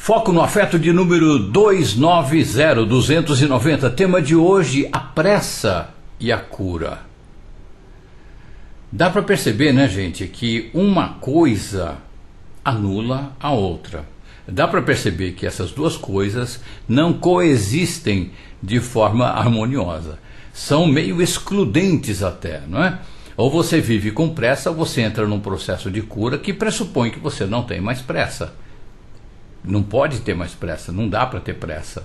Foco no afeto de número 290. Tema de hoje, a pressa e a cura. Dá para perceber, né, gente, que uma coisa anula a outra. Dá para perceber que essas duas coisas não coexistem de forma harmoniosa. São meio excludentes até, não é? Ou você vive com pressa, ou você entra num processo de cura que pressupõe que você não tem mais pressa. Não pode ter mais pressa, não dá para ter pressa.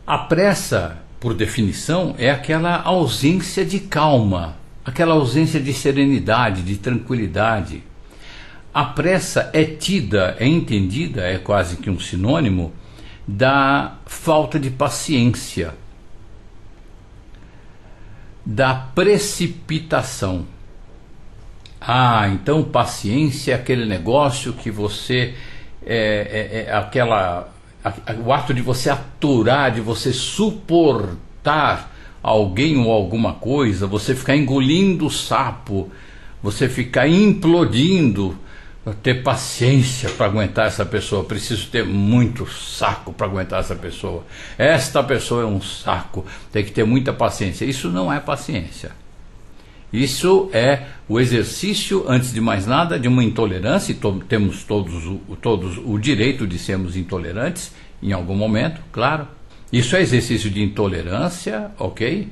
A pressa, por definição, é aquela ausência de calma, aquela ausência de serenidade, de tranquilidade. A pressa é tida, é entendida, é quase que um sinônimo da falta de paciência, da precipitação. Então paciência é aquele negócio que você... o ato de você aturar, de você suportar alguém ou alguma coisa, você ficar engolindo o sapo, você ficar implodindo, ter paciência para aguentar essa pessoa. Preciso ter muito saco para aguentar essa pessoa. Esta pessoa é um saco, tem que ter muita paciência. Isso não é paciência. Isso é o exercício, antes de mais nada, de uma intolerância, e temos todos o direito de sermos intolerantes, em algum momento, claro. Isso é exercício de intolerância, ok?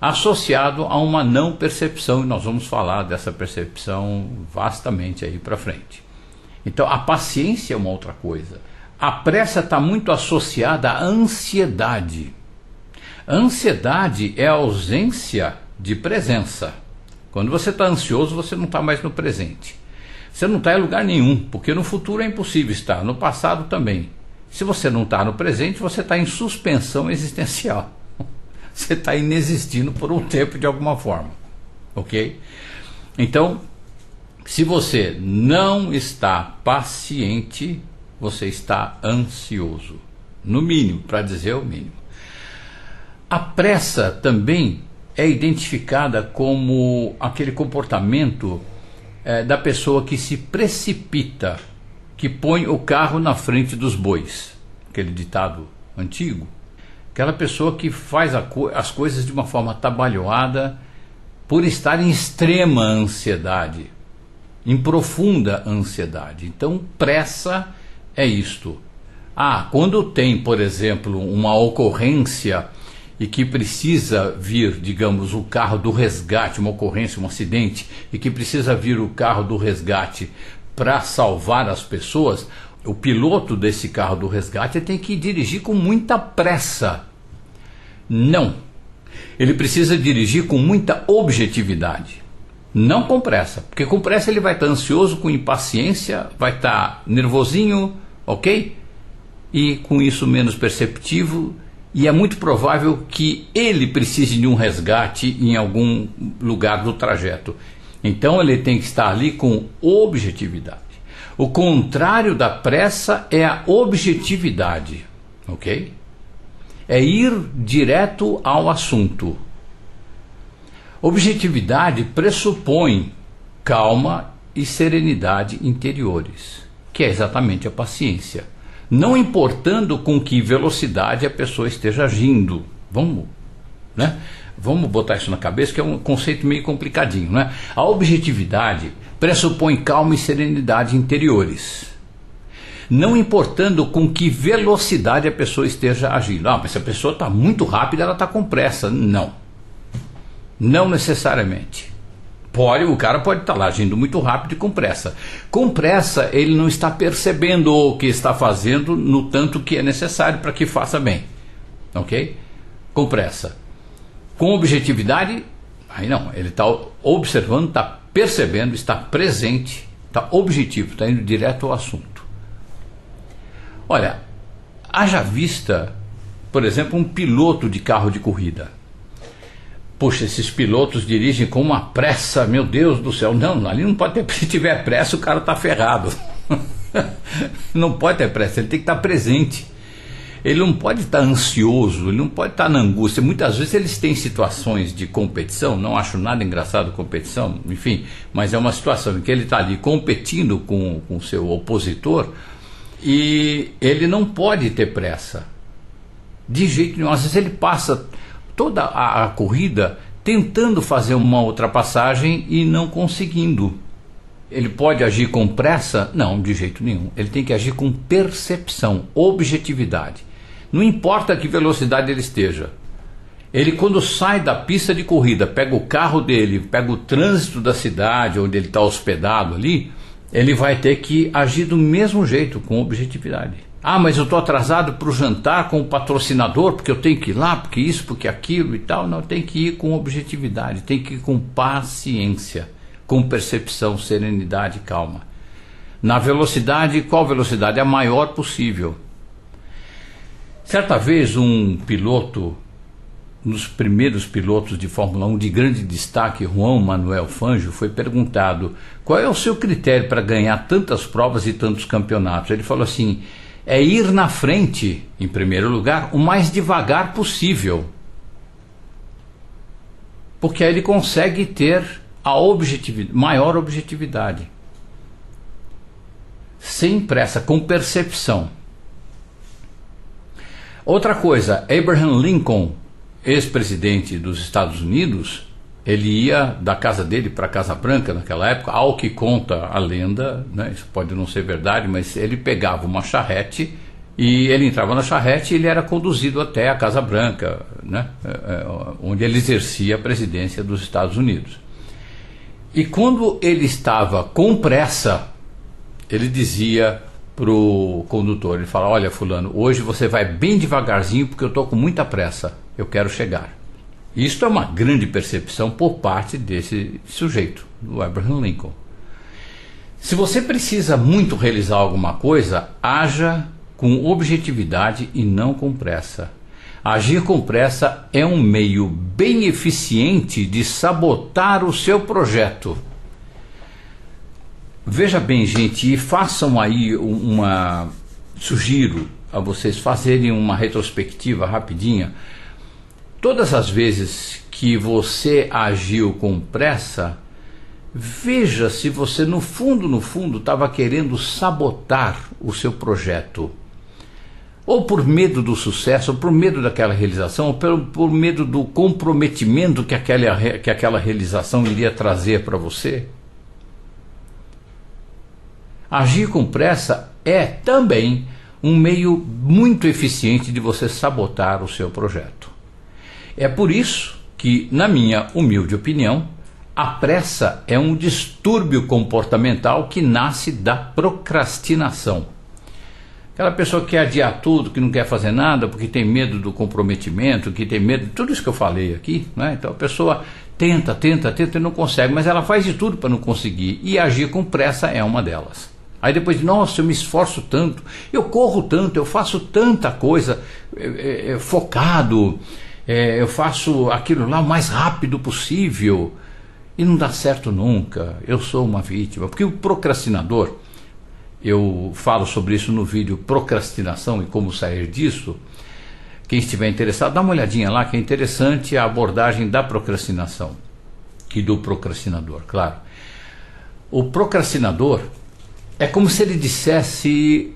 Associado a uma não percepção, e nós vamos falar dessa percepção vastamente aí para frente. Então, a paciência é uma outra coisa. A pressa está muito associada à ansiedade. A ansiedade é a ausência de presença. Quando você está ansioso, você não está mais no presente. Você não está em lugar nenhum, porque no futuro é impossível estar, no passado também. Se você não está no presente, você está em suspensão existencial. Você está inexistindo por um tempo de alguma forma, ok? Então, se você não está paciente, você está ansioso, no mínimo, para dizer o mínimo. A pressa também é identificada como aquele comportamento da pessoa que se precipita, que põe o carro na frente dos bois, aquele ditado antigo. Aquela pessoa que faz as coisas de uma forma atabalhoada por estar em extrema ansiedade, em profunda ansiedade. Então, pressa é isto. Quando tem, por exemplo, uma ocorrência e que precisa vir, digamos, o carro do resgate, uma ocorrência, um acidente, e que precisa vir o carro do resgate para salvar as pessoas, o piloto desse carro do resgate tem que dirigir com muita pressa. Não. Ele precisa dirigir com muita objetividade. Não com pressa. Porque com pressa ele vai estar ansioso, com impaciência, vai estar nervosinho, ok? E com isso menos perceptivo. E é muito provável que ele precise de um resgate em algum lugar do trajeto. Então ele tem que estar ali com objetividade. O contrário da pressa é a objetividade, ok? É ir direto ao assunto. Objetividade pressupõe calma e serenidade interiores, que é exatamente a paciência. Não importando com que velocidade a pessoa esteja agindo. Vamos botar isso na cabeça, que é um conceito meio complicadinho, né? A objetividade pressupõe calma e serenidade interiores. Não importando com que velocidade a pessoa esteja agindo. Mas se a pessoa está muito rápida, ela está com pressa. Não. Não necessariamente. O cara pode estar lá agindo muito rápido e com pressa. Com pressa, ele não está percebendo o que está fazendo no tanto que é necessário para que faça bem. Ok? Com pressa. Com objetividade, aí não. Ele está observando, está percebendo, está presente, está objetivo, está indo direto ao assunto. Olha, haja vista, por exemplo, um piloto de carro de corrida. Poxa, esses pilotos dirigem com uma pressa, meu Deus do céu. Não, ali não pode ter, se tiver pressa o cara está ferrado. Não pode ter pressa, ele tem que estar presente. Ele não pode estar ansioso, ele não pode estar na angústia. Muitas vezes eles têm situações de competição, não acho nada engraçado competição, enfim, mas é uma situação em que ele está ali competindo com o seu opositor E ele não pode ter pressa, de jeito nenhum. Às vezes ele passa toda a corrida tentando fazer uma ultrapassagem e não conseguindo. Ele pode agir com pressa? Não, de jeito nenhum. Ele tem que agir com percepção, objetividade. Não importa a que velocidade ele esteja. Ele, quando sai da pista de corrida, pega o carro dele, pega o trânsito da cidade onde ele está hospedado ali, ele vai ter que agir do mesmo jeito, com objetividade. Ah, mas eu estou atrasado para o jantar com o patrocinador, porque eu tenho que ir lá, porque isso, porque aquilo e tal. Não, tem que ir com objetividade, tem que ir com paciência, com percepção, serenidade e calma. Na velocidade, qual velocidade? A maior possível. Certa vez um piloto, um dos primeiros pilotos de Fórmula 1 de grande destaque, Juan Manuel Fangio, foi perguntado: qual é o seu critério para ganhar tantas provas e tantos campeonatos? Ele falou assim: é ir na frente, em primeiro lugar, o mais devagar possível. Porque aí ele consegue ter a maior objetividade. Sem pressa, com percepção. Outra coisa, Abraham Lincoln, ex-presidente dos Estados Unidos, ele ia da casa dele para a Casa Branca naquela época, ao que conta a lenda, né? Isso pode não ser verdade, mas ele pegava uma charrete e ele entrava na charrete e ele era conduzido até a Casa Branca, né? Onde ele exercia a presidência dos Estados Unidos. E quando ele estava com pressa, ele dizia para o condutor, ele fala: olha, fulano, hoje você vai bem devagarzinho porque eu estou com muita pressa, eu quero chegar. Isto é uma grande percepção por parte desse sujeito, do Abraham Lincoln. Se você precisa muito realizar alguma coisa, haja com objetividade e não com pressa. Agir com pressa é um meio bem eficiente de sabotar o seu projeto. Veja bem, gente, e façam aí sugiro a vocês fazerem uma retrospectiva rapidinha. Todas as vezes que você agiu com pressa, veja se você no fundo estava querendo sabotar o seu projeto. Ou por medo do sucesso, ou por medo daquela realização, ou por medo do comprometimento que aquela realização iria trazer para você. Agir com pressa é também um meio muito eficiente de você sabotar o seu projeto. É por isso que, na minha humilde opinião, a pressa é um distúrbio comportamental que nasce da procrastinação. Aquela pessoa que quer adiar tudo, que não quer fazer nada, porque tem medo do comprometimento, que tem medo de tudo isso que eu falei aqui, né? Então a pessoa tenta e não consegue, mas ela faz de tudo para não conseguir, e agir com pressa é uma delas. Aí depois, nossa, eu me esforço tanto, eu corro tanto, eu faço tanta coisa, focado, eu faço aquilo lá o mais rápido possível, e não dá certo nunca, eu sou uma vítima. Porque o procrastinador, eu falo sobre isso no vídeo Procrastinação e como sair disso. Quem estiver interessado, dá uma olhadinha lá, que é interessante a abordagem da procrastinação e do procrastinador, claro. O procrastinador é como se ele dissesse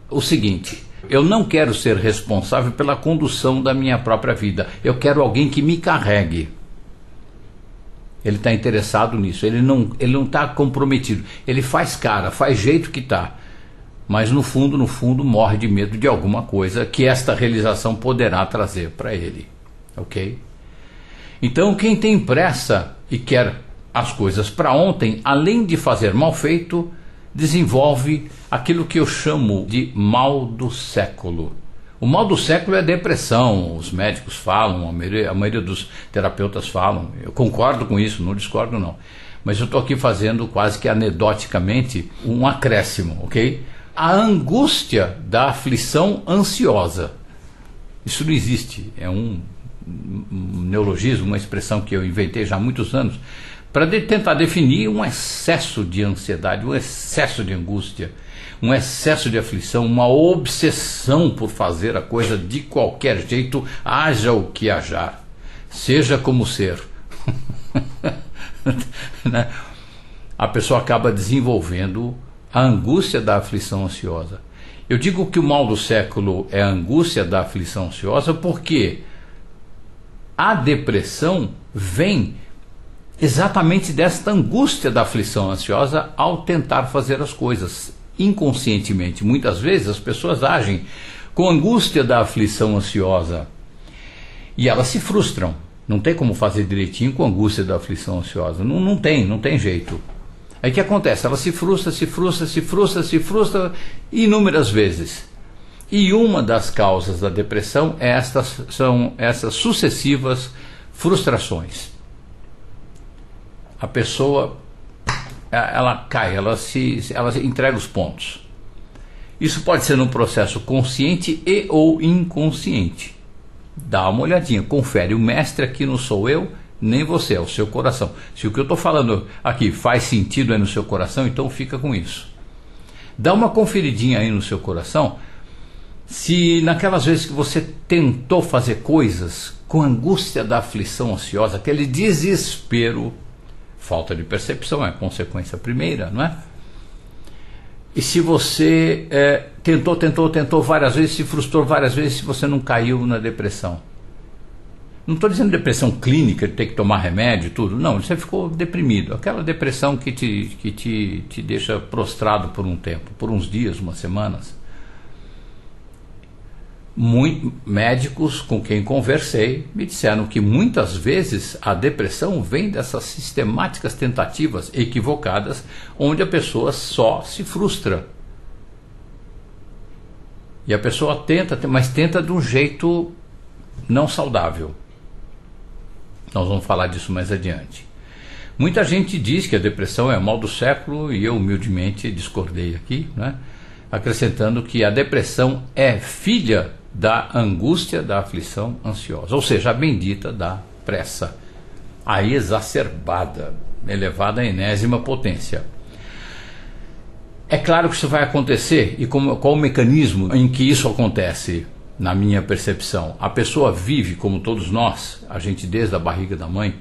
o seguinte: eu não quero ser responsável pela condução da minha própria vida, eu quero alguém que me carregue. Ele está interessado nisso, ele não está comprometido, ele faz cara, faz jeito que está, mas no fundo morre de medo de alguma coisa que esta realização poderá trazer para ele, ok? Então quem tem pressa e quer as coisas para ontem, além de fazer mal feito, desenvolve aquilo que eu chamo de mal do século. O mal do século é a depressão, os médicos falam, a maioria dos terapeutas falam, eu concordo com isso, não discordo não, mas eu estou aqui fazendo quase que anedoticamente um acréscimo, ok? A angústia da aflição ansiosa, isso não existe, é um neologismo, uma expressão que eu inventei já há muitos anos, para tentar definir um excesso de ansiedade, um excesso de angústia, um excesso de aflição, uma obsessão por fazer a coisa de qualquer jeito, haja o que hajar, seja como ser. Né? A pessoa acaba desenvolvendo a angústia da aflição ansiosa. Eu digo que o mal do século é a angústia da aflição ansiosa porque a depressão vem exatamente desta angústia da aflição ansiosa ao tentar fazer as coisas inconscientemente. Muitas vezes as pessoas agem com angústia da aflição ansiosa e elas se frustram. Não tem como fazer direitinho com angústia da aflição ansiosa. Não tem jeito. Aí o que acontece? Ela se frustra inúmeras vezes. E uma das causas da depressão são essas sucessivas frustrações. A pessoa, ela cai, ela entrega os pontos. Isso pode ser num processo consciente e ou inconsciente. Dá uma olhadinha, confere. O mestre aqui não sou eu, nem você, é o seu coração. Se o que eu estou falando aqui faz sentido aí no seu coração, então fica com isso. Dá uma conferidinha aí no seu coração, se naquelas vezes que você tentou fazer coisas com angústia da aflição ansiosa, aquele desespero, falta de percepção é a consequência primeira, não é? E se você tentou várias vezes, se frustrou várias vezes, se você não caiu na depressão. Não estou dizendo depressão clínica, de ter que tomar remédio e tudo. Não, você ficou deprimido. Aquela depressão que te deixa prostrado por um tempo, por uns dias, umas semanas. Médicos com quem conversei me disseram que muitas vezes a depressão vem dessas sistemáticas tentativas equivocadas, onde a pessoa só se frustra. E a pessoa tenta, mas tenta de um jeito não saudável. Nós vamos falar disso mais adiante. Muita gente diz que a depressão é o mal do século e eu humildemente discordei aqui, né? Acrescentando que a depressão é filha da angústia da aflição ansiosa, ou seja, a bendita da pressa, aí exacerbada, elevada à enésima potência. É claro que isso vai acontecer, e qual o mecanismo em que isso acontece? Na minha percepção, a pessoa vive como todos nós, a gente desde a barriga da mãe,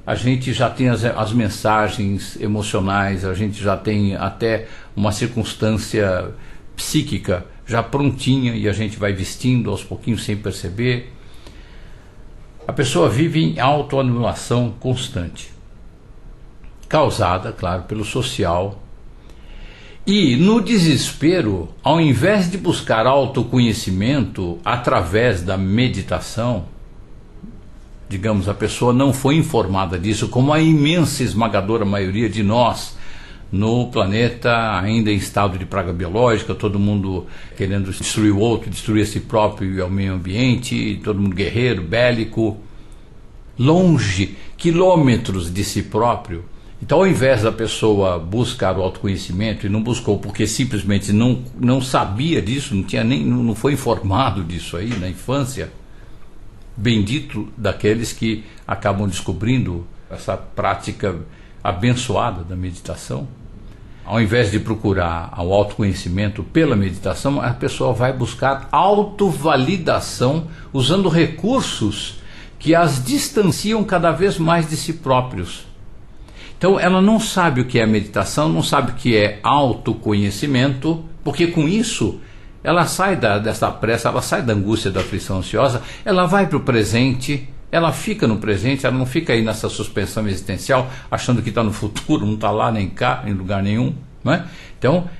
a gente já tem as mensagens emocionais, a gente já tem até uma circunstância psíquica já prontinha e a gente vai vestindo aos pouquinhos sem perceber. A pessoa vive em autoanulação constante, causada, claro, pelo social. E no desespero, ao invés de buscar autoconhecimento através da meditação, digamos, a pessoa não foi informada disso, como a imensa esmagadora maioria de nós no planeta, ainda em estado de praga biológica, todo mundo querendo destruir o outro, destruir a si próprio e ao meio ambiente, todo mundo guerreiro, bélico, longe, quilômetros de si próprio. Então, ao invés da pessoa buscar o autoconhecimento, e não buscou porque simplesmente não sabia disso, não foi informado disso aí na infância, bendito daqueles que acabam descobrindo essa prática abençoada da meditação. Ao invés de procurar o autoconhecimento pela meditação, a pessoa vai buscar autovalidação usando recursos que as distanciam cada vez mais de si próprios. Então ela não sabe o que é meditação, não sabe o que é autoconhecimento, porque com isso ela sai dessa pressa, ela sai da angústia da aflição ansiosa, ela vai para o presente, ela fica no presente, ela não fica aí nessa suspensão existencial, achando que está no futuro, não está lá nem cá, em lugar nenhum, não é? Então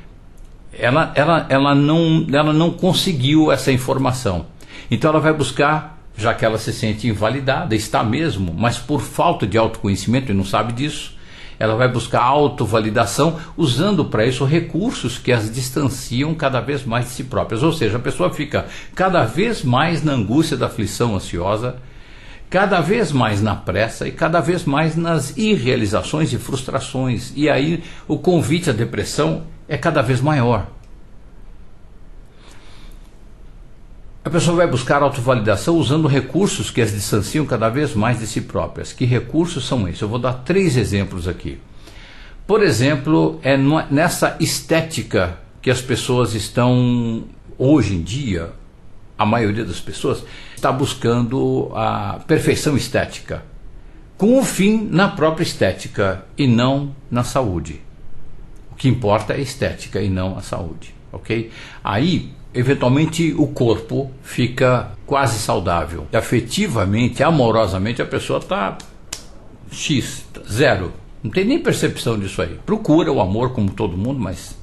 ela não conseguiu essa informação, então ela vai buscar, já que ela se sente invalidada, está mesmo, mas por falta de autoconhecimento e não sabe disso, ela vai buscar autovalidação usando para isso recursos que as distanciam cada vez mais de si próprias. Ou seja, a pessoa fica cada vez mais na angústia da aflição ansiosa, cada vez mais na pressa e cada vez mais nas irrealizações e frustrações. E aí o convite à depressão é cada vez maior. A pessoa vai buscar autovalidação usando recursos que as distanciam cada vez mais de si próprias. Que recursos são esses? Eu vou dar 3 exemplos aqui. Por exemplo, é nessa estética que as pessoas estão, hoje em dia, a maioria das pessoas está buscando a perfeição estética, com o fim na própria estética e não na saúde. O que importa é a estética e não a saúde. ok? Aí, eventualmente, o corpo fica quase saudável. Afetivamente, amorosamente, a pessoa está X, zero. Não tem nem percepção disso aí. Procura o amor como todo mundo, mas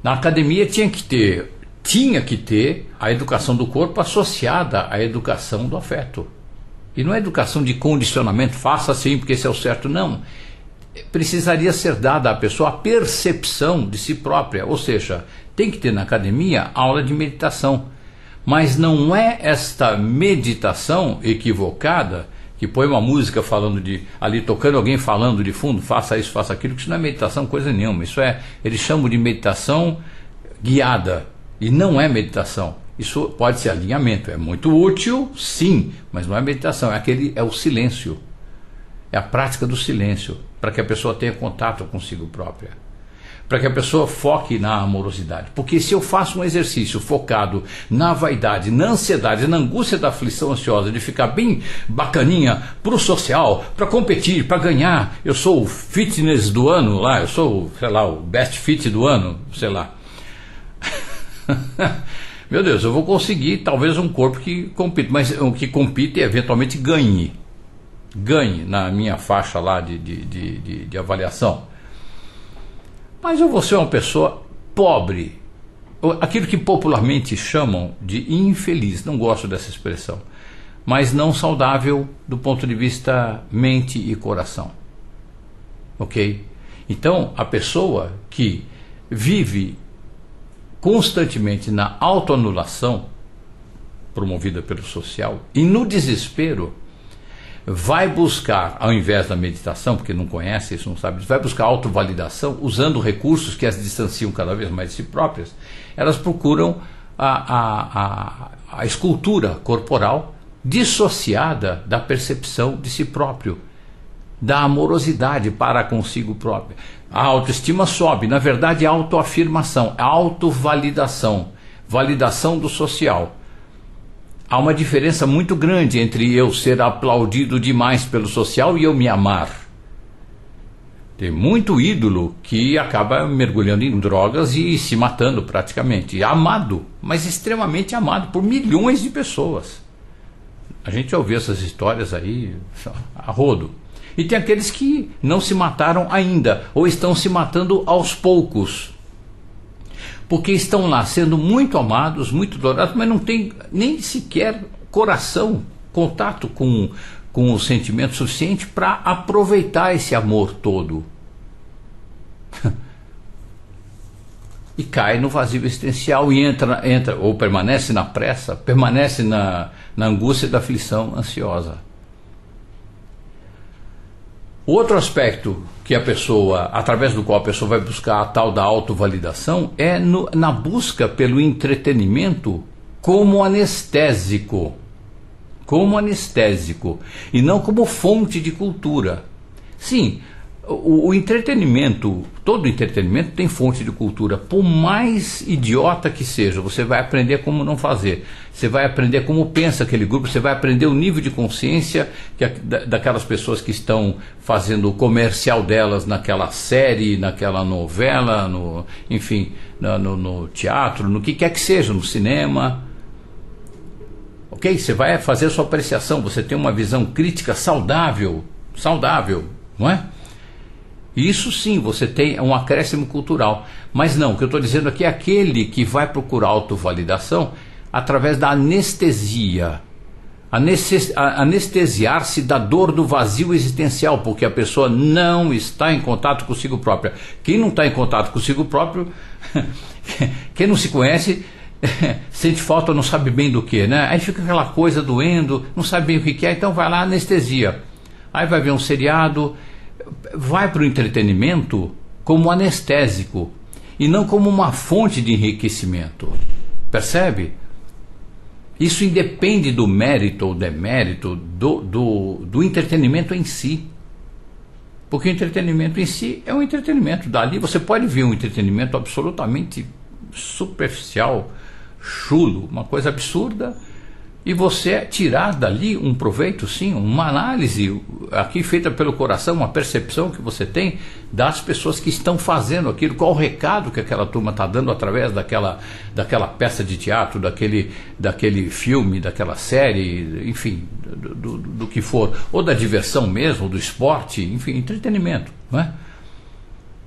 na academia tinha que ter a educação do corpo associada à educação do afeto. E não é educação de condicionamento, faça assim porque esse é o certo, não. Precisaria ser dada à pessoa a percepção de si própria, ou seja, tem que ter na academia aula de meditação. Mas não é esta meditação equivocada que põe uma música falando ali tocando alguém falando de fundo, faça isso, faça aquilo, que isso não é meditação coisa nenhuma. Isso eles chamam de meditação guiada, e não é meditação. Isso pode ser alinhamento, é muito útil, sim, mas não é meditação, é o silêncio, é a prática do silêncio, para que a pessoa tenha contato consigo própria, para que a pessoa foque na amorosidade. Porque se eu faço um exercício focado na vaidade, na ansiedade, na angústia da aflição ansiosa, de ficar bem bacaninha pro social, para competir, para ganhar, eu sou o fitness do ano lá, eu sou, sei lá, o best fit do ano, sei lá. Meu Deus, eu vou conseguir talvez um corpo que compite, mas que compite e eventualmente ganhe na minha faixa lá de avaliação. Mas eu vou ser uma pessoa pobre, aquilo que popularmente chamam de infeliz, não gosto dessa expressão, mas não saudável do ponto de vista mente e coração, ok? Então a pessoa que vive constantemente na autoanulação promovida pelo social e no desespero vai buscar, ao invés da meditação, porque não conhece isso, não sabe, vai buscar autovalidação usando recursos que as distanciam cada vez mais de si próprias. Elas procuram a escultura corporal dissociada da percepção de si próprio, da amorosidade para consigo próprio. A autoestima sobe, na verdade é autoafirmação, é autovalidação, validação do social. Há uma diferença muito grande entre eu ser aplaudido demais pelo social e eu me amar. Tem muito ídolo que acaba mergulhando em drogas e se matando praticamente. Amado, mas extremamente amado por milhões de pessoas. A gente já ouviu essas histórias aí a rodo. E tem aqueles que não se mataram ainda, ou estão se matando aos poucos, porque estão lá sendo muito amados, muito adorados, mas não tem nem sequer coração, contato com o sentimento suficiente para aproveitar esse amor todo. E cai no vazio existencial e entra ou permanece na pressa, permanece na angústia da aflição ansiosa. Outro aspecto que a pessoa, através do qual a pessoa vai buscar a tal da autovalidação, é na busca pelo entretenimento como anestésico, e não como fonte de cultura. Sim, o entretenimento, todo entretenimento tem fonte de cultura, por mais idiota que seja, você vai aprender como não fazer, você vai aprender como pensa aquele grupo, você vai aprender o nível de consciência daquelas pessoas que estão fazendo o comercial delas naquela série, naquela novela, enfim, no teatro, no que quer que seja, no cinema. Ok? Você vai fazer a sua apreciação, você tem uma visão crítica saudável, não é? Isso sim, você tem um acréscimo cultural. Mas não, o que eu estou dizendo aqui é aquele que vai procurar autovalidação através da anestesia. Anestesiar-se da dor do vazio existencial, porque a pessoa não está em contato consigo própria. Quem não está em contato consigo próprio, quem não se conhece, sente falta, não sabe bem do que, né? Aí fica aquela coisa doendo, não sabe bem o que é, então vai lá, anestesia. Aí vai ver um seriado, vai para o entretenimento como anestésico e não como uma fonte de enriquecimento. Percebe? Isso independe do mérito ou demérito do entretenimento em si. Porque o entretenimento em si é um entretenimento. Dali você pode ver um entretenimento absolutamente superficial, chulo, uma coisa absurda, e você tirar dali um proveito, sim, uma análise aqui feita pelo coração, uma percepção que você tem das pessoas que estão fazendo aquilo, qual o recado que aquela turma está dando através daquela peça de teatro, daquele filme, daquela série, enfim, do que for, ou da diversão mesmo, do esporte, enfim, entretenimento, não é?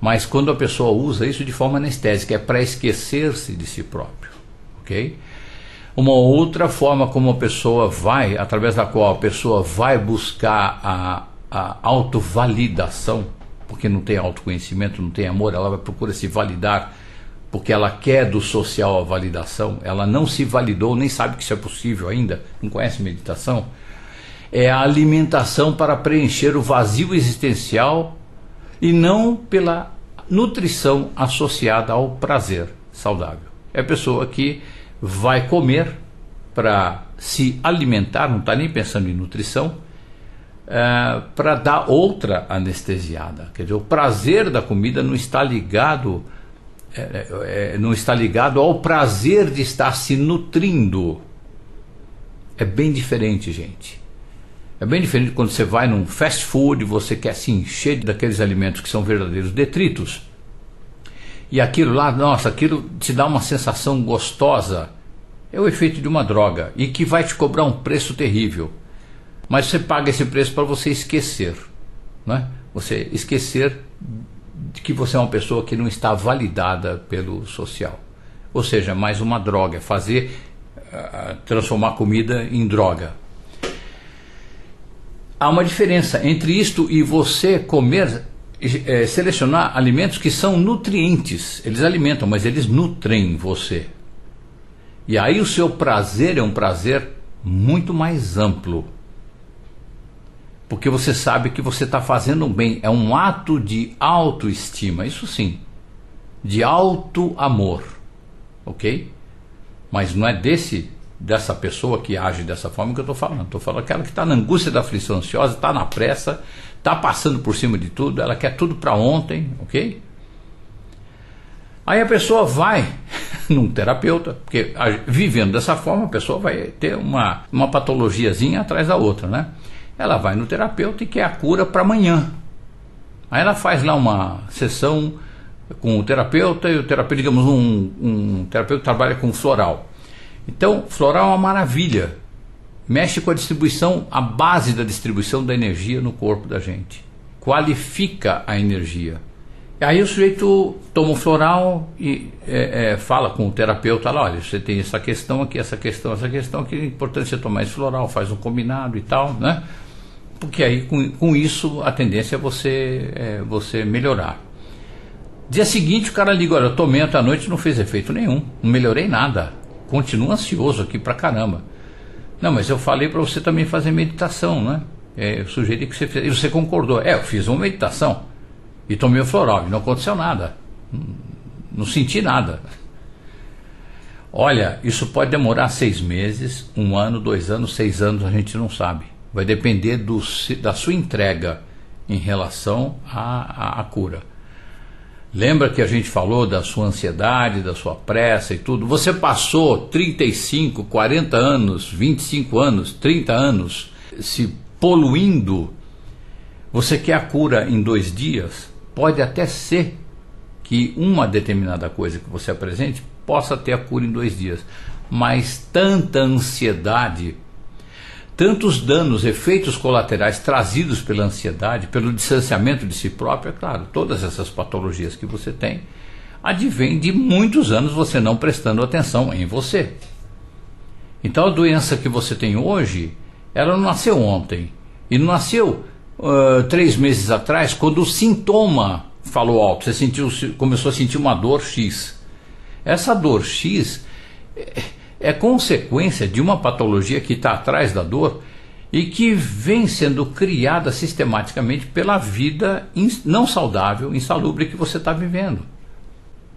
Mas quando a pessoa usa isso de forma anestésica, é para esquecer-se de si próprio, ok? Uma outra forma como a pessoa vai, através da qual a pessoa vai buscar a autovalidação, porque não tem autoconhecimento, não tem amor, ela procura se validar, porque ela quer do social a validação, ela não se validou, nem sabe que isso é possível ainda, não conhece meditação, é a alimentação para preencher o vazio existencial e não pela nutrição associada ao prazer saudável. É a pessoa que vai comer para se alimentar, não está nem pensando em nutrição, para dar outra anestesiada. Quer dizer, o prazer da comida não está ligado, não está ligado ao prazer de estar se nutrindo. É bem diferente, gente. É bem diferente quando você vai num fast food, você quer se encher daqueles alimentos que são verdadeiros detritos. E aquilo lá, nossa, aquilo te dá uma sensação gostosa. É o efeito de uma droga e que vai te cobrar um preço terrível. Mas você paga esse preço para você esquecer, né? Você esquecer de que você é uma pessoa que não está validada pelo social. Ou seja, mais uma droga, transformar comida em droga. Há uma diferença entre isto e você comer, selecionar alimentos que são nutrientes. Eles alimentam, mas eles nutrem você. E aí o seu prazer é um prazer muito mais amplo. Porque você sabe que você está fazendo um bem. É um ato de autoestima, isso sim. De auto-amor. Ok? Mas não é dessa pessoa que age dessa forma que eu estou falando. Estou falando aquela que está na angústia da aflição ansiosa, está na pressa, está passando por cima de tudo, ela quer tudo para ontem, ok? Aí a pessoa vai num terapeuta, porque vivendo dessa forma a pessoa vai ter uma patologiazinha atrás da outra, né? Ela vai no terapeuta e quer a cura para amanhã. Aí ela faz lá uma sessão com o terapeuta, e o terapeuta, digamos, um terapeuta que trabalha com floral. Então, floral é uma maravilha, mexe com a distribuição, a base da distribuição da energia no corpo da gente, qualifica a energia. Aí o sujeito toma o floral e fala com o terapeuta lá, olha, você tem essa questão aqui, essa questão aqui, é importante você tomar esse floral, faz um combinado e tal, né? Porque aí com isso a tendência é você melhorar. Dia seguinte o cara liga, olha, eu tomei ontem à noite, não fez efeito nenhum, não melhorei nada, continuo ansioso aqui pra caramba. Não, mas eu falei para você também fazer meditação, né? Eu sugeri que você fizesse, e você concordou. Eu fiz uma meditação e tomei o floral e não aconteceu nada, não senti nada. Olha, isso pode demorar 6 meses, 1 ano, 2 anos, 6 anos, a gente não sabe. Vai depender da sua entrega em relação à cura. Lembra que a gente falou da sua ansiedade, da sua pressa e tudo? Você passou 35, 40 anos, 25 anos, 30 anos se poluindo. Você quer a cura em 2 dias? Pode até ser que uma determinada coisa que você apresente possa ter a cura em 2 dias. Mas tanta ansiedade, tantos danos, efeitos colaterais trazidos pela ansiedade, pelo distanciamento de si próprio, é claro, todas essas patologias que você tem, advêm de muitos anos você não prestando atenção em você. Então a doença que você tem hoje, ela não nasceu ontem, e não nasceu 3 meses atrás, quando o sintoma falou alto, você começou a sentir uma dor X. Essa dor X é consequência de uma patologia que está atrás da dor e que vem sendo criada sistematicamente pela vida não saudável, insalubre que você está vivendo.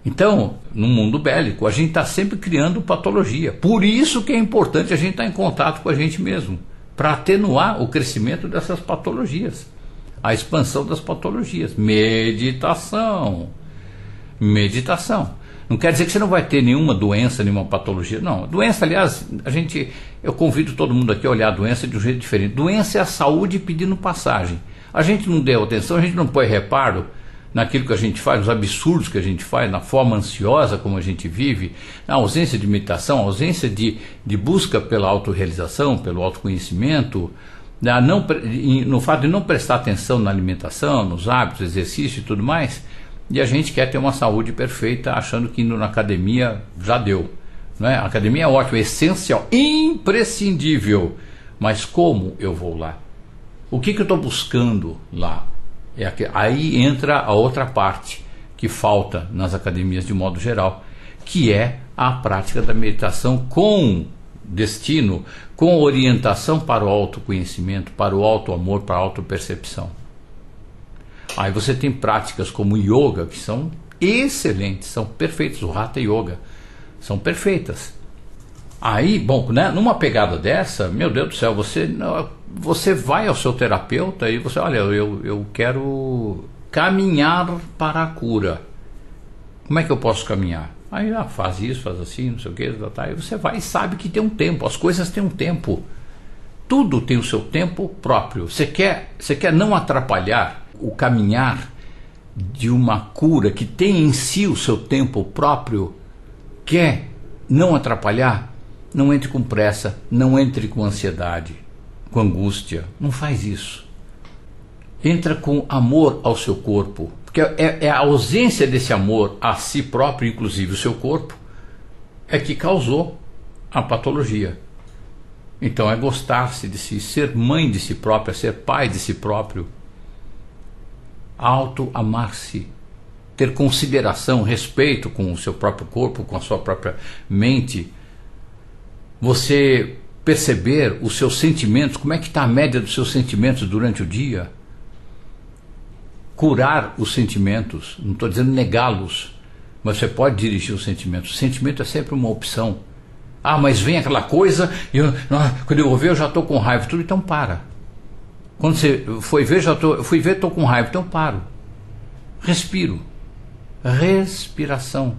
Então, no mundo bélico, a gente está sempre criando patologia. Por isso que é importante a gente estar em contato com a gente mesmo, para atenuar o crescimento dessas patologias, a expansão das patologias. Meditação. Não quer dizer que você não vai ter nenhuma doença, nenhuma patologia. Não, doença, aliás, eu convido todo mundo aqui a olhar a doença de um jeito diferente. Doença é a saúde pedindo passagem. A gente não deu atenção, a gente não põe reparo naquilo que a gente faz, nos absurdos que a gente faz, na forma ansiosa como a gente vive, na ausência de meditação, ausência de busca pela autorrealização, pelo autoconhecimento, no fato de não prestar atenção na alimentação, nos hábitos, exercício e tudo mais. E a gente quer ter uma saúde perfeita, achando que indo na academia já deu. Não é? A academia é ótima, é essencial, imprescindível. Mas como eu vou lá? O que eu estou buscando lá? Aí entra a outra parte que falta nas academias de modo geral, que é a prática da meditação com destino, com orientação para o autoconhecimento, para o autoamor, para a autopercepção. Aí você tem práticas como yoga, que são excelentes, são perfeitas, o Hatha Yoga, são perfeitas. Aí, bom, né, numa pegada dessa, meu Deus do céu, você vai ao seu terapeuta e você, olha, eu quero caminhar para a cura. Como é que eu posso caminhar? Aí faz isso, faz assim, não sei o que, aí você vai e sabe que tem um tempo, as coisas têm um tempo. Tudo tem o seu tempo próprio. Você quer não atrapalhar o caminhar de uma cura que tem em si o seu tempo próprio, quer não atrapalhar, não entre com pressa, não entre com ansiedade, com angústia, não faz isso. Entra com amor ao seu corpo, porque é a ausência desse amor a si próprio, inclusive o seu corpo, é que causou a patologia. Então é gostar-se de si, ser mãe de si própria, ser pai de si próprio, auto-amar-se, ter consideração, respeito com o seu próprio corpo, com a sua própria mente, você perceber os seus sentimentos, como é que está a média dos seus sentimentos durante o dia, curar os sentimentos, não estou dizendo negá-los, mas você pode dirigir os sentimentos. O sentimento é sempre uma opção. Ah, mas vem aquela coisa, quando eu vou ver eu já estou com raiva, tudo, então para. Quando você foi ver, fui ver, estou com raiva, então paro. Respiro. Respiração.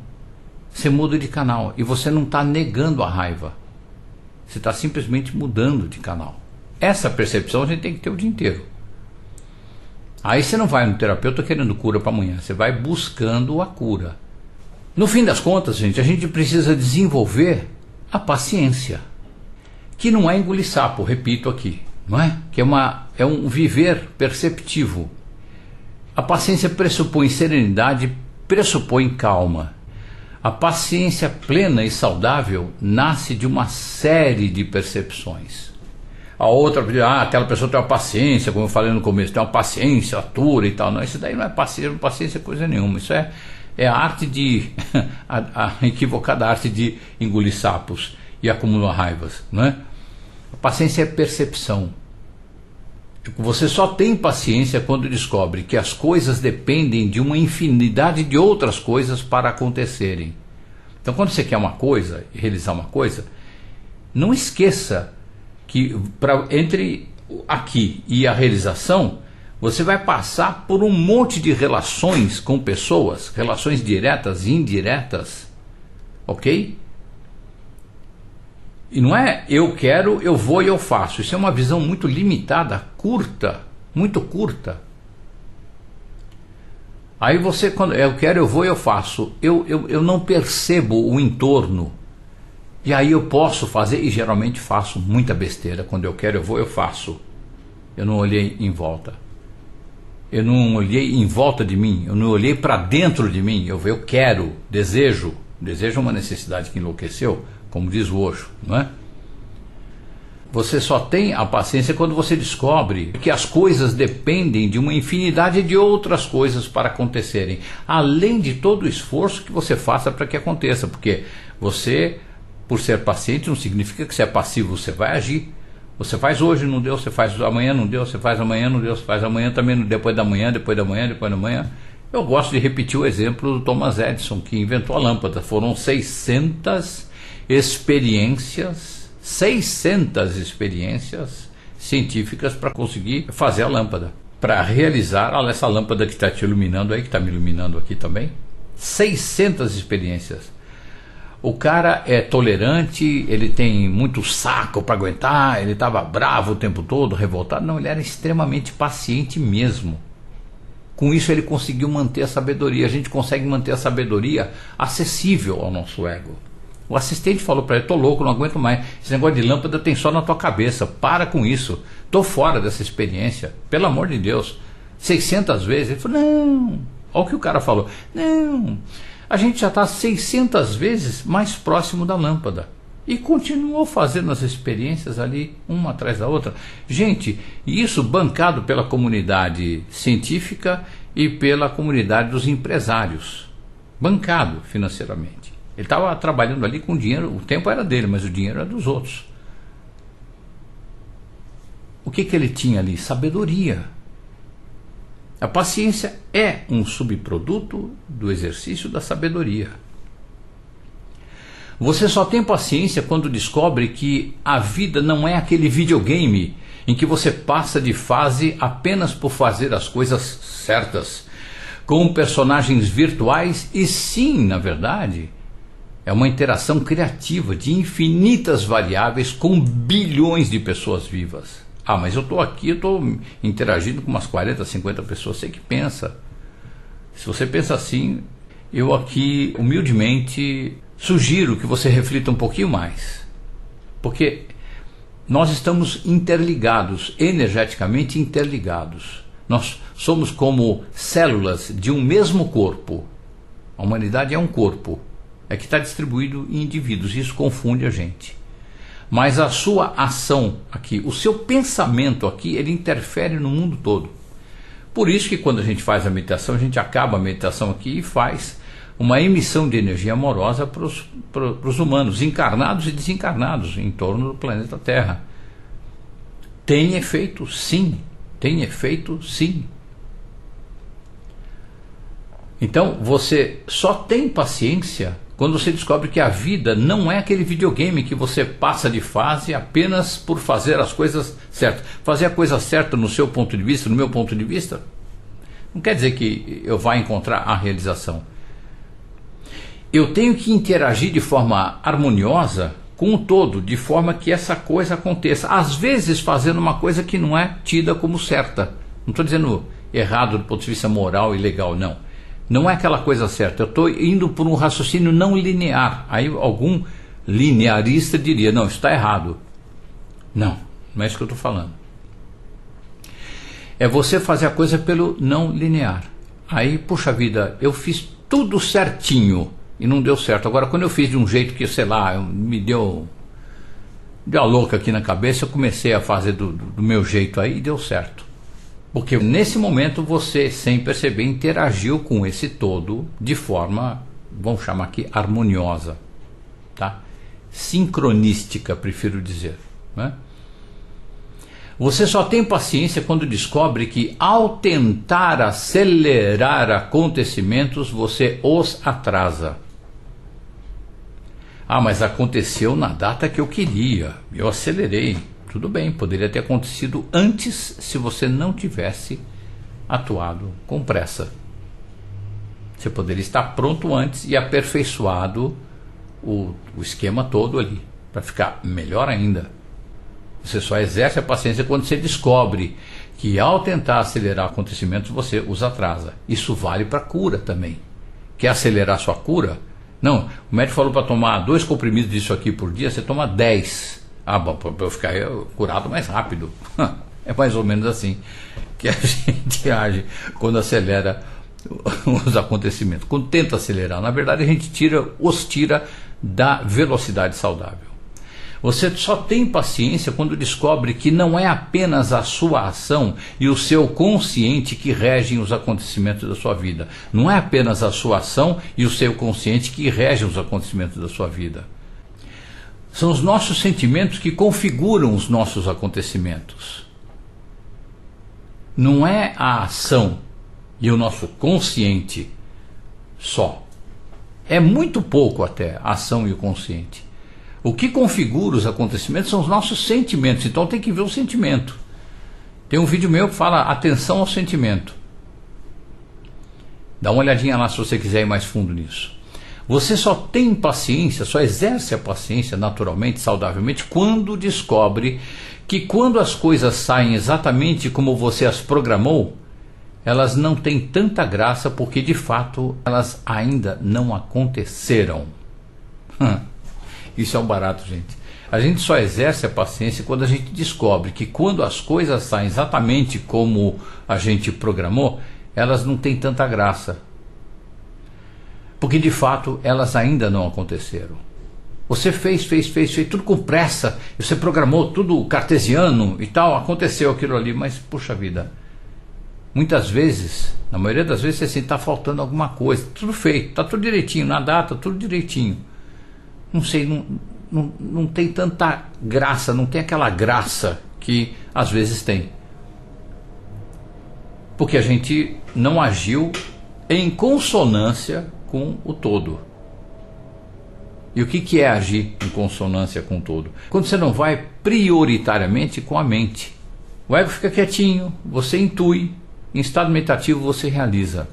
Você muda de canal e você não está negando a raiva. Você está simplesmente mudando de canal. Essa percepção a gente tem que ter o dia inteiro. Aí você não vai no terapeuta querendo cura para amanhã, você vai buscando a cura. No fim das contas, gente, a gente precisa desenvolver a paciência, que não é engolir sapo, repito aqui, não é? Que é um viver perceptivo. A paciência pressupõe serenidade, pressupõe calma. A paciência plena e saudável nasce de uma série de percepções. A outra, aquela pessoa tem uma paciência, como eu falei no começo, tem uma paciência, atura e tal. Não, isso daí não é paciência coisa nenhuma. Isso é a arte de, a equivocada arte de engolir sapos e acumular raivas, não é? A paciência é percepção. Você só tem paciência quando descobre que as coisas dependem de uma infinidade de outras coisas para acontecerem. Então, quando você quer uma coisa, realizar uma coisa, não esqueça que entre aqui e a realização, você vai passar por um monte de relações com pessoas, relações diretas e indiretas, ok? E não é eu quero, eu vou e eu faço. Isso é uma visão muito limitada, curta, muito curta. Aí você, quando eu quero, eu vou e eu faço, eu não percebo o entorno. E aí eu posso fazer, e geralmente faço muita besteira. Quando eu quero, eu vou, eu faço. Eu não olhei em volta. Eu não olhei em volta de mim, eu não olhei para dentro de mim. Eu quero, desejo. Desejo é uma necessidade que enlouqueceu, como diz o Osho, não é? Você só tem a paciência quando você descobre que as coisas dependem de uma infinidade de outras coisas para acontecerem, além de todo o esforço que você faça para que aconteça, porque você, por ser paciente, não significa que você é passivo, você vai agir. Você faz hoje, não deu, você faz amanhã, não deu, você faz amanhã, não deu, você faz amanhã também, depois da manhã, depois da manhã, depois da manhã. Eu gosto de repetir o exemplo do Thomas Edison, que inventou a lâmpada. Foram 600 experiências científicas para conseguir fazer a lâmpada, para realizar essa lâmpada que está te iluminando aí, que está me iluminando aqui também. 600 experiências. O cara é tolerante, ele tem muito saco para aguentar, ele estava bravo o tempo todo, revoltado. Não, ele era extremamente paciente mesmo. Com isso ele conseguiu manter a sabedoria. A gente consegue manter a sabedoria acessível ao nosso ego. O assistente falou para ele: tô louco, não aguento mais, esse negócio de lâmpada tem só na tua cabeça, para com isso, tô fora dessa experiência, pelo amor de Deus. 600 vezes. Ele falou: não, olha o que o cara falou, não, a gente já está 600 vezes mais próximo da lâmpada. E continuou fazendo as experiências ali, uma atrás da outra. Gente, isso bancado pela comunidade científica e pela comunidade dos empresários. Bancado financeiramente. Ele estava trabalhando ali com dinheiro, o tempo era dele, mas o dinheiro era dos outros. O que ele tinha ali? Sabedoria. A paciência é um subproduto do exercício da sabedoria. Você só tem paciência quando descobre que a vida não é aquele videogame em que você passa de fase apenas por fazer as coisas certas, com personagens virtuais, e sim, na verdade, é uma interação criativa de infinitas variáveis com bilhões de pessoas vivas. Ah, mas eu estou aqui, eu estou interagindo com umas 40, 50 pessoas. Você que pensa. Se você pensa assim, eu aqui humildemente sugiro que você reflita um pouquinho mais. Porque nós estamos interligados, energeticamente interligados. Nós somos como células de um mesmo corpo. A humanidade é um corpo. É que está distribuído em indivíduos. Isso confunde a gente. Mas a sua ação aqui, o seu pensamento aqui, ele interfere no mundo todo. Por isso que quando a gente faz a meditação, a gente acaba a meditação aqui e faz uma emissão de energia amorosa para os humanos, encarnados e desencarnados, em torno do planeta Terra. Tem efeito, sim. Tem efeito, sim. Então, você só tem paciência quando você descobre que a vida não é aquele videogame que você passa de fase apenas por fazer as coisas certas. Fazer a coisa certa no seu ponto de vista, no meu ponto de vista, não quer dizer que eu vá encontrar a realização. Eu tenho que interagir de forma harmoniosa com o todo, de forma que essa coisa aconteça. Às vezes fazendo uma coisa que não é tida como certa. Não estou dizendo errado do ponto de vista moral e legal, não. Não é aquela coisa certa. Eu estou indo por um raciocínio não linear. Aí algum linearista diria: não, isso está errado. Não, não é isso que eu estou falando. É você fazer a coisa pelo não linear. Aí, puxa vida, eu fiz tudo certinho e não deu certo. Agora, quando eu fiz de um jeito que, sei lá, me deu a louca aqui na cabeça, eu comecei a fazer do meu jeito aí e deu certo. Porque nesse momento você, sem perceber, interagiu com esse todo de forma, vamos chamar aqui, harmoniosa, tá? Sincronística, prefiro dizer, né? Você só tem paciência quando descobre que, ao tentar acelerar acontecimentos, você os atrasa. Ah, mas aconteceu na data que eu queria, eu acelerei. Tudo bem, poderia ter acontecido antes se você não tivesse atuado com pressa. Você poderia estar pronto antes e aperfeiçoado o esquema todo ali, para ficar melhor ainda. Você só exerce a paciência quando você descobre que, ao tentar acelerar acontecimentos, você os atrasa. Isso vale para cura também. Quer acelerar sua cura? Não, o médico falou para tomar 2 comprimidos disso aqui por dia, você toma 10. Ah, bom, para eu ficar curado mais rápido. É mais ou menos assim que a gente age quando acelera os acontecimentos. Quando tenta acelerar, na verdade a gente os tira da velocidade saudável. Você só tem paciência quando descobre que não é apenas a sua ação e o seu consciente que regem os acontecimentos da sua vida. Não é apenas a sua ação e o seu consciente que regem os acontecimentos da sua vida. São os nossos sentimentos que configuram os nossos acontecimentos. Não é a ação e o nosso consciente só. É muito pouco até a ação e o consciente. O que configura os acontecimentos são os nossos sentimentos. Então tem que ver o sentimento. Tem um vídeo meu que fala atenção ao sentimento. Dá uma olhadinha lá se você quiser ir mais fundo nisso. Você só tem paciência, só exerce a paciência naturalmente, saudavelmente, quando descobre que quando as coisas saem exatamente como você as programou, elas não têm tanta graça porque de fato elas ainda não aconteceram. Isso é um barato, gente. A gente só exerce a paciência quando a gente descobre que quando as coisas saem exatamente como a gente programou, elas não têm tanta graça. Porque de fato elas ainda não aconteceram. Você fez tudo com pressa, você programou tudo cartesiano e tal, aconteceu aquilo ali, mas puxa vida, muitas vezes, na maioria das vezes, assim, está faltando alguma coisa, tudo feito, está tudo direitinho, na data, tudo direitinho. Não sei, não tem tanta graça, não tem aquela graça que às vezes tem. Porque a gente não agiu em consonância com o todo. E o que é agir em consonância com o todo? Quando você não vai prioritariamente com a mente. O ego fica quietinho, você intui, em estado meditativo você realiza.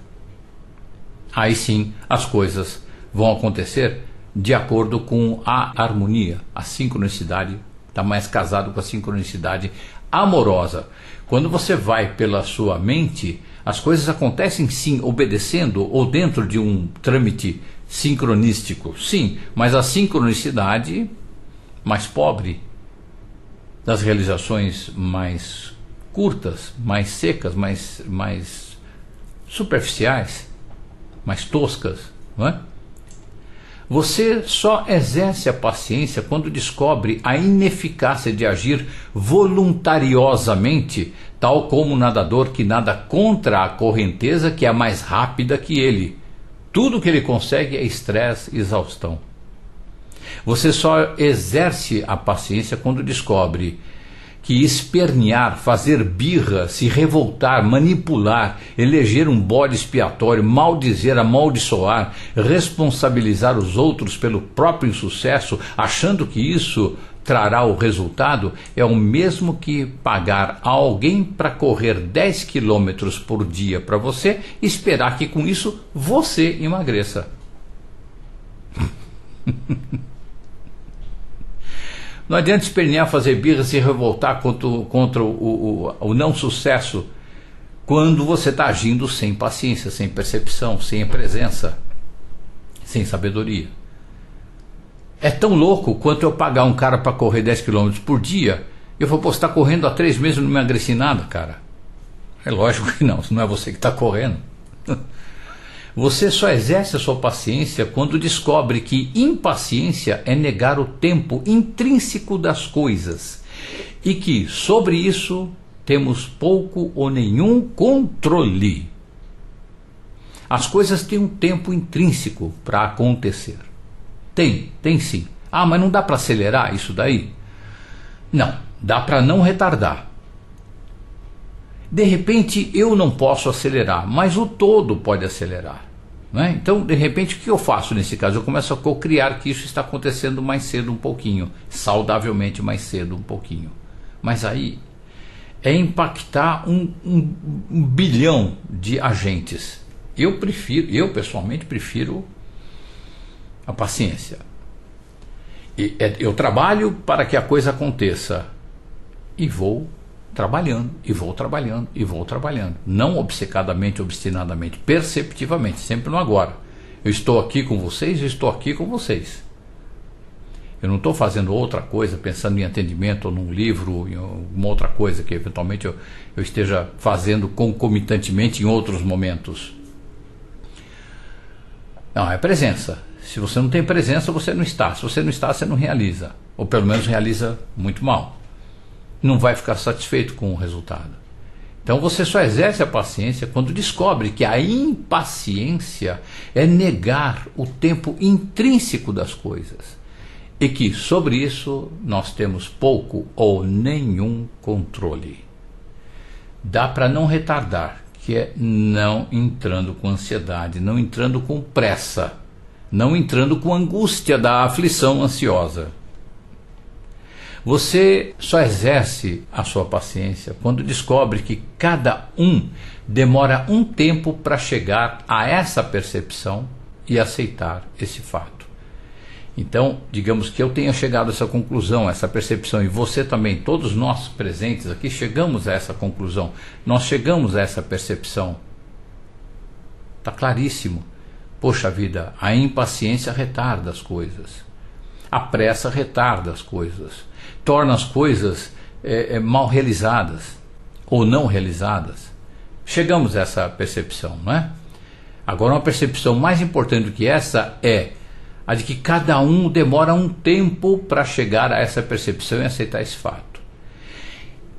Aí sim as coisas vão acontecer de acordo com a harmonia, a sincronicidade, está mais casado com a sincronicidade amorosa. Quando você vai pela sua mente, as coisas acontecem sim obedecendo ou dentro de um trâmite sincronístico, sim, mas a sincronicidade mais pobre, das realizações mais curtas, mais secas, mais superficiais, mais toscas, não é? Você só exerce a paciência quando descobre a ineficácia de agir voluntariosamente, tal como o nadador que nada contra a correnteza, que é mais rápida que ele. Tudo que ele consegue é estresse e exaustão. Você só exerce a paciência quando descobre que espernear, fazer birra, se revoltar, manipular, eleger um bode expiatório, maldizer, amaldiçoar, responsabilizar os outros pelo próprio insucesso, achando que isso trará o resultado, é o mesmo que pagar a alguém para correr 10 quilômetros por dia para você e esperar que com isso você emagreça. Não adianta espernear, fazer birra, se revoltar contra o não sucesso quando você está agindo sem paciência, sem percepção, sem presença, sem sabedoria. É tão louco quanto eu pagar um cara para correr 10 km por dia. Eu vou postar correndo há 3 meses e não me emagreci nada, cara. É lógico que não, se não é você que está correndo. Você só exerce a sua paciência quando descobre que impaciência é negar o tempo intrínseco das coisas e que sobre isso temos pouco ou nenhum controle. As coisas têm um tempo intrínseco para acontecer. Tem sim. Ah, mas não dá para acelerar isso daí? Não, dá para não retardar. De repente eu não posso acelerar, mas o todo pode acelerar, não é? Então, de repente, o que eu faço nesse caso? Eu começo a co-criar que isso está acontecendo mais cedo um pouquinho, saudavelmente mais cedo um pouquinho. Mas aí é impactar um bilhão de agentes. Eu pessoalmente prefiro a paciência. Eu trabalho para que a coisa aconteça e vou trabalhando, e vou trabalhando, e vou trabalhando. Não obcecadamente, obstinadamente, perceptivamente, sempre no agora. Eu estou aqui com vocês, eu estou aqui com vocês. Eu não estou fazendo outra coisa, pensando em atendimento, ou num livro, em alguma outra coisa que eventualmente eu esteja fazendo concomitantemente em outros momentos. Não, é presença. Se você não tem presença, você não está. Se você não está, você não realiza. Ou pelo menos realiza muito mal. Não vai ficar satisfeito com o resultado. Então você só exerce a paciência quando descobre que a impaciência é negar o tempo intrínseco das coisas. E que sobre isso nós temos pouco ou nenhum controle. Dá para não retardar, que é não entrando com ansiedade, não entrando com pressa, não entrando com angústia da aflição ansiosa. Você só exerce a sua paciência quando descobre que cada um demora um tempo para chegar a essa percepção e aceitar esse fato. Então, digamos que eu tenha chegado a essa conclusão, essa percepção, e você também, todos nós presentes aqui, chegamos a essa conclusão, nós chegamos a essa percepção. Está claríssimo. Poxa vida, a impaciência retarda as coisas. A pressa retarda as coisas. Torna as coisas mal realizadas ou não realizadas. Chegamos a essa percepção, não é? Agora, uma percepção mais importante do que essa é a de que cada um demora um tempo para chegar a essa percepção e aceitar esse fato.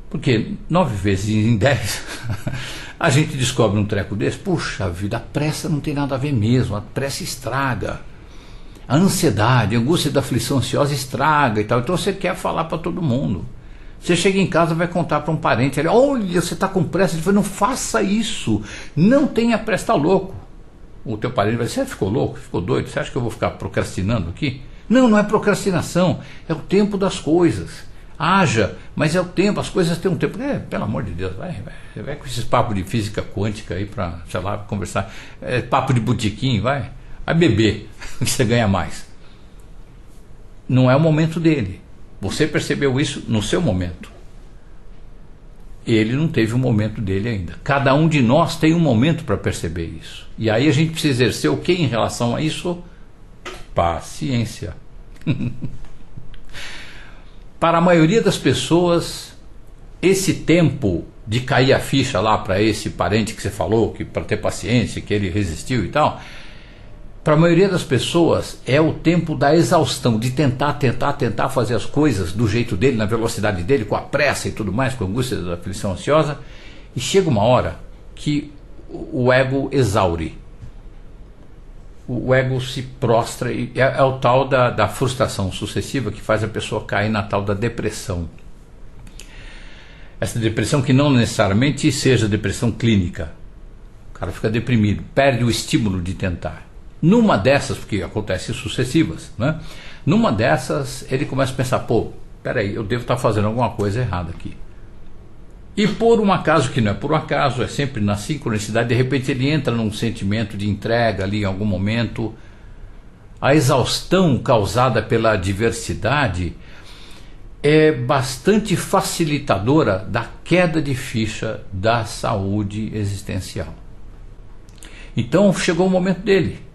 Porque 9 vezes em 10 a gente descobre um treco desse. Puxa vida, a pressa não tem nada a ver mesmo, a pressa estraga. A ansiedade, a angústia da aflição ansiosa estraga e tal. Então você quer falar para todo mundo. Você chega em casa e vai contar para um parente, ele, olha, você está com pressa. Ele fala, não faça isso, não tenha pressa, está louco. O teu parente vai dizer, você ficou louco, ficou doido, você acha que eu vou ficar procrastinando aqui? Não, não é procrastinação, é o tempo das coisas. Haja, mas é o tempo, as coisas têm um tempo. Pelo amor de Deus, vai com esses papos de física quântica aí para, sei lá, conversar. Papo de botequim, vai beber, que você ganha mais. Não é o momento dele. Você percebeu isso no seu momento. Ele não teve o momento dele ainda. Cada um de nós tem um momento para perceber isso. E aí a gente precisa exercer o que em relação a isso? Paciência. Para a maioria das pessoas, esse tempo de cair a ficha lá para esse parente que você falou, que para ter paciência, que ele resistiu e tal, para a maioria das pessoas é o tempo da exaustão, de tentar fazer as coisas do jeito dele, na velocidade dele, com a pressa e tudo mais, com a angústia da aflição ansiosa, e chega uma hora que o ego exaure. O ego se prostra, e é o tal da frustração sucessiva que faz a pessoa cair na tal da depressão. Essa depressão que não necessariamente seja depressão clínica. O cara fica deprimido, perde o estímulo de tentar. Numa dessas, porque acontece sucessivas, né? Numa dessas ele começa a pensar, pô, peraí, eu devo estar fazendo alguma coisa errada aqui. E por um acaso, que não é por um acaso, é sempre na sincronicidade, de repente ele entra num sentimento de entrega ali em algum momento. A exaustão causada pela adversidade é bastante facilitadora da queda de ficha da saúde existencial. Então chegou o momento dele.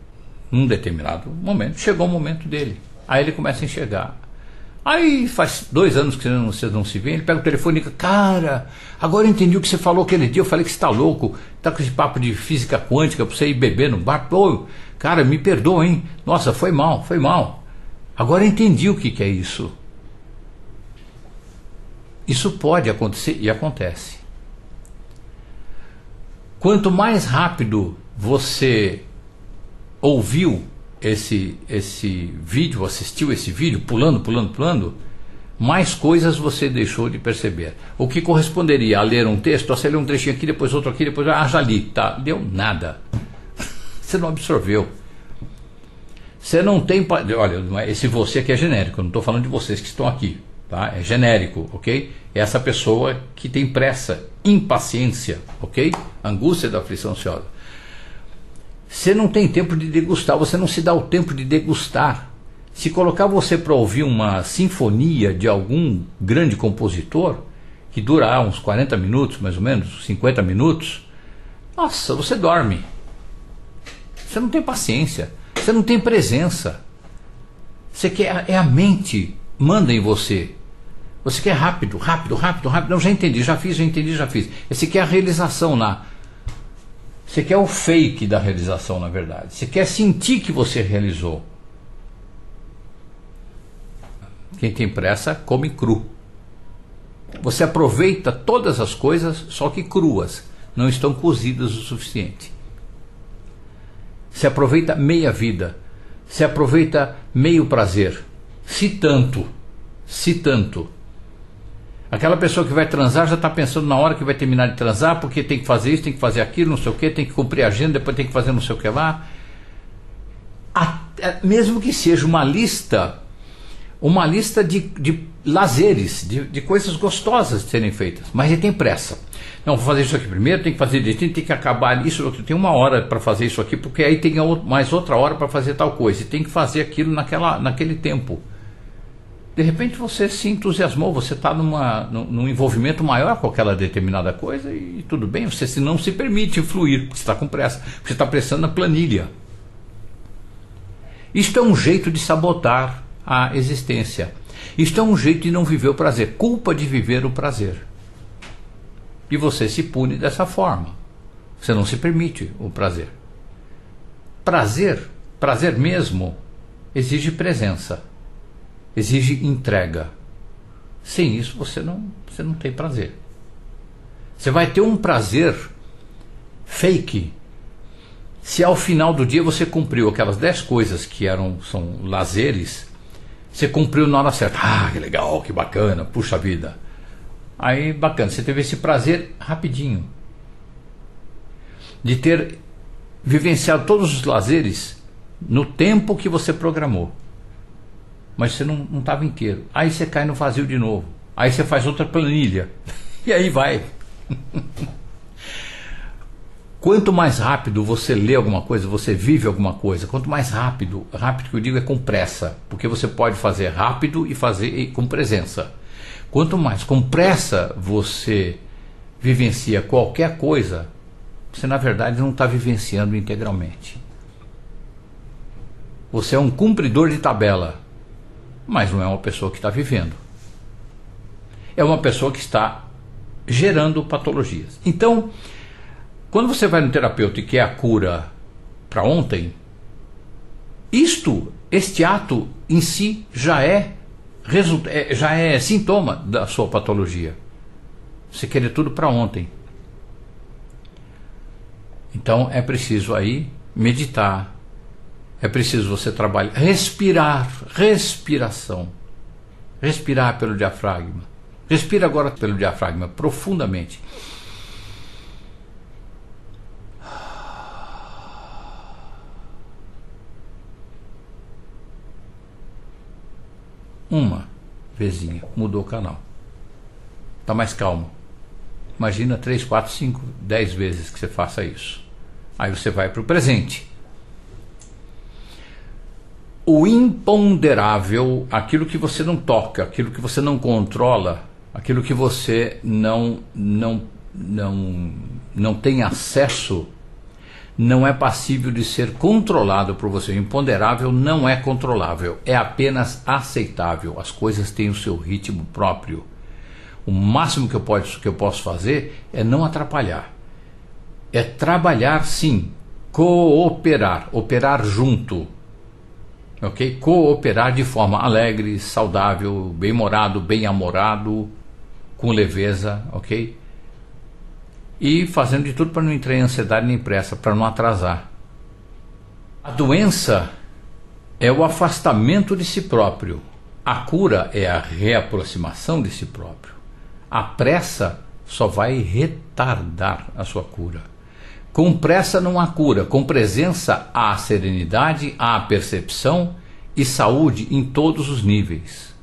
Num determinado momento, chegou o momento dele. Aí ele começa a enxergar. Aí faz 2 anos que vocês não se veem, ele pega o telefone e diz, cara, agora eu entendi o que você falou aquele dia, eu falei que você está louco, está com esse papo de física quântica para você ir beber no bar. Pô, cara, me perdoa, hein? Nossa, foi mal. Agora eu entendi o que é isso. Isso pode acontecer e acontece. Quanto mais rápido você ouviu esse vídeo, assistiu esse vídeo, pulando, mais coisas você deixou de perceber. O que corresponderia a ler um texto, você lê um trechinho aqui, depois outro aqui, depois, já li, tá, deu nada. Você não absorveu. Você não tem, olha, esse você aqui é genérico, eu não estou falando de vocês que estão aqui, tá? É genérico, ok? É essa pessoa que tem pressa, impaciência, ok? Angústia da aflição ansiosa. Você não tem tempo de degustar, você não se dá o tempo de degustar. Se colocar você para ouvir uma sinfonia de algum grande compositor, que dura uns 40 minutos, mais ou menos, 50 minutos, nossa, você dorme. Você não tem paciência, você não tem presença. Você quer, é a mente, manda em você. Você quer rápido. Não, já entendi, já fiz. Você quer a realização lá. Você quer o fake da realização, na verdade. Você quer sentir que você realizou. Quem tem pressa, come cru. Você aproveita todas as coisas, só que cruas. Não estão cozidas o suficiente. Você aproveita meia vida. Você aproveita meio prazer. Se tanto. Aquela pessoa que vai transar já está pensando na hora que vai terminar de transar, porque tem que fazer isso, tem que fazer aquilo, não sei o que, tem que cumprir a agenda, depois tem que fazer não sei o que lá. Mesmo que seja uma lista uma lista de lazeres, de coisas gostosas de serem feitas, mas ele tem pressa. Não, vou fazer isso aqui primeiro, tem que fazer direitinho, tem que acabar isso, tem uma hora para fazer isso aqui, porque aí tem mais outra hora para fazer tal coisa, e tem que fazer aquilo naquele tempo. De repente você se entusiasmou, você está num envolvimento maior com aquela determinada coisa e tudo bem, você não se permite fluir, porque você está com pressa, porque você está pressando na planilha. Isto é um jeito de sabotar a existência. Isto é um jeito de não viver o prazer, culpa de viver o prazer. E você se pune dessa forma. Você não se permite o prazer. Prazer mesmo, exige presença. Exige entrega. Sem isso você não tem prazer. Você vai ter um prazer fake se ao final do dia você cumpriu aquelas 10 coisas que são lazeres, você cumpriu na hora certa. Ah, que legal, que bacana, puxa vida. Aí bacana, você teve esse prazer rapidinho de ter vivenciado todos os lazeres no tempo que você programou. Mas você não estava inteiro. Aí você cai no vazio de novo. Aí você faz outra planilha. E aí vai. Quanto mais rápido você lê alguma coisa, você vive alguma coisa, quanto mais rápido que eu digo é com pressa, porque você pode fazer rápido e fazer com presença. Quanto mais com pressa você vivencia qualquer coisa, você na verdade não está vivenciando integralmente. Você é um cumpridor de tabela, mas não é uma pessoa que está vivendo. É uma pessoa que está gerando patologias. Então, quando você vai no terapeuta e quer a cura para ontem, este ato em si já é sintoma da sua patologia. Você querer tudo para ontem. Então é preciso aí meditar, é preciso você trabalhar, respiração, respirar pelo diafragma. Respira agora pelo diafragma profundamente. Uma vezinha, mudou o canal. Está mais calmo. Imagina 3, 4, 5, 10 vezes que você faça isso. Aí você vai para o presente. O imponderável, aquilo que você não toca, aquilo que você não controla, aquilo que você não tem acesso, não é passível de ser controlado por você. O imponderável não é controlável, é apenas aceitável. As coisas têm o seu ritmo próprio. O máximo que eu posso fazer é não atrapalhar. É trabalhar sim, cooperar, operar junto. Ok? Cooperar de forma alegre, saudável, bem-humorado, bem-amorado, com leveza, ok? E fazendo de tudo para não entrar em ansiedade nem pressa, para não atrasar. A doença é o afastamento de si próprio. A cura é a reaproximação de si próprio. A pressa só vai retardar a sua cura. Com pressa não há cura, com presença há serenidade, há percepção e saúde em todos os níveis.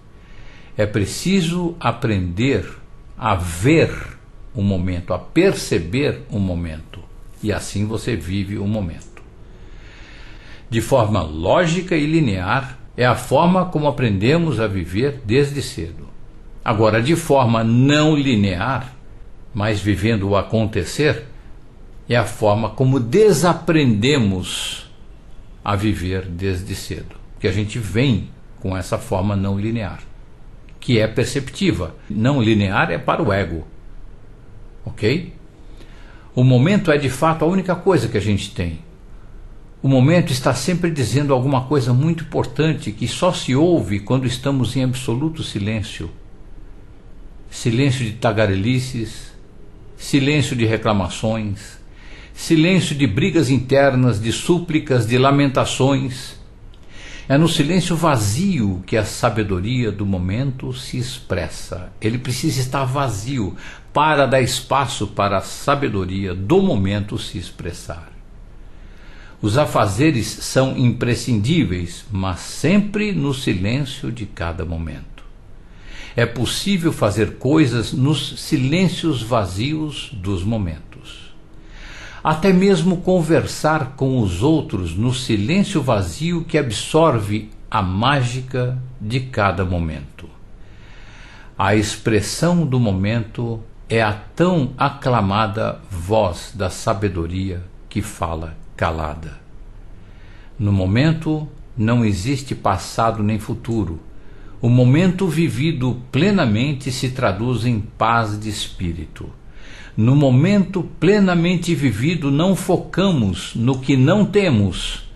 É preciso aprender a ver o momento, a perceber o momento, e assim você vive o momento. De forma lógica e linear, é a forma como aprendemos a viver desde cedo. Agora, de forma não linear, mas vivendo o acontecer, é a forma como desaprendemos a viver desde cedo. Porque a gente vem com essa forma não linear, que é perceptiva. Não linear é para o ego. Ok? O momento é de fato a única coisa que a gente tem. O momento está sempre dizendo alguma coisa muito importante que só se ouve quando estamos em absoluto silêncio. Silêncio de tagarelices, silêncio de reclamações, silêncio de brigas internas, de súplicas, de lamentações. É no silêncio vazio que a sabedoria do momento se expressa. Ele precisa estar vazio para dar espaço para a sabedoria do momento se expressar. Os afazeres são imprescindíveis, mas sempre no silêncio de cada momento. É possível fazer coisas nos silêncios vazios dos momentos. Até mesmo conversar com os outros no silêncio vazio que absorve a mágica de cada momento. A expressão do momento é a tão aclamada voz da sabedoria que fala calada. No momento não existe passado nem futuro. O momento vivido plenamente se traduz em paz de espírito. No momento plenamente vivido não focamos no que não temos,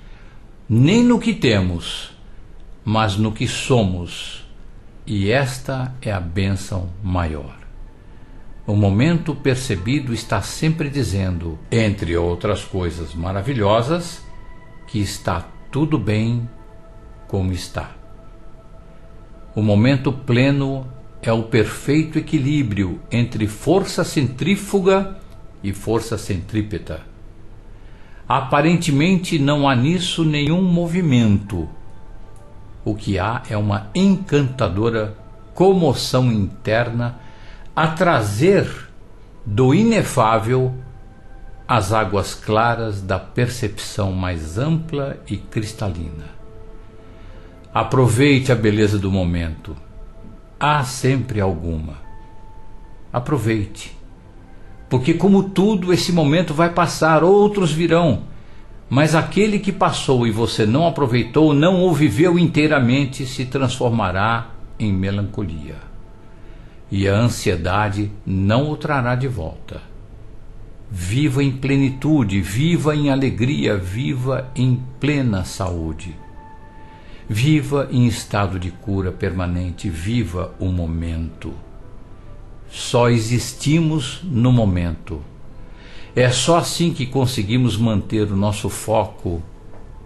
nem no que temos, mas no que somos. E esta é a bênção maior. O momento percebido está sempre dizendo, entre outras coisas maravilhosas, que está tudo bem como está. O momento pleno é o perfeito equilíbrio entre força centrífuga e força centrípeta. Aparentemente não há nisso nenhum movimento. O que há é uma encantadora comoção interna a trazer do inefável as águas claras da percepção mais ampla e cristalina. Aproveite a beleza do momento. Há sempre alguma. Aproveite. Porque como tudo, esse momento vai passar, outros virão. Mas aquele que passou e você não aproveitou, não o viveu inteiramente, se transformará em melancolia. E a ansiedade não o trará de volta. Viva em plenitude, viva em alegria, viva em plena saúde. Viva em estado de cura permanente, viva o momento. Só existimos no momento. É só assim que conseguimos manter o nosso foco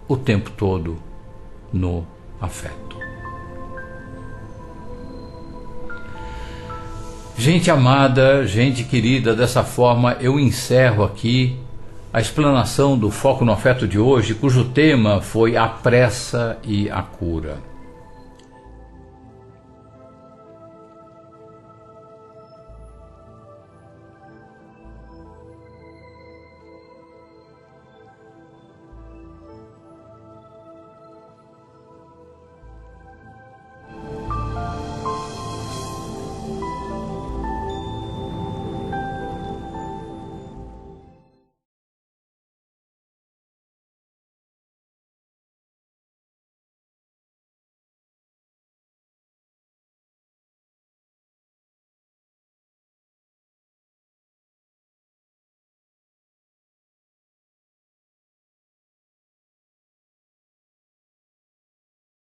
o tempo todo no afeto. Gente amada, gente querida, dessa forma eu encerro aqui a explanação do Foco no Afeto de hoje, cujo tema foi a pressa e a cura.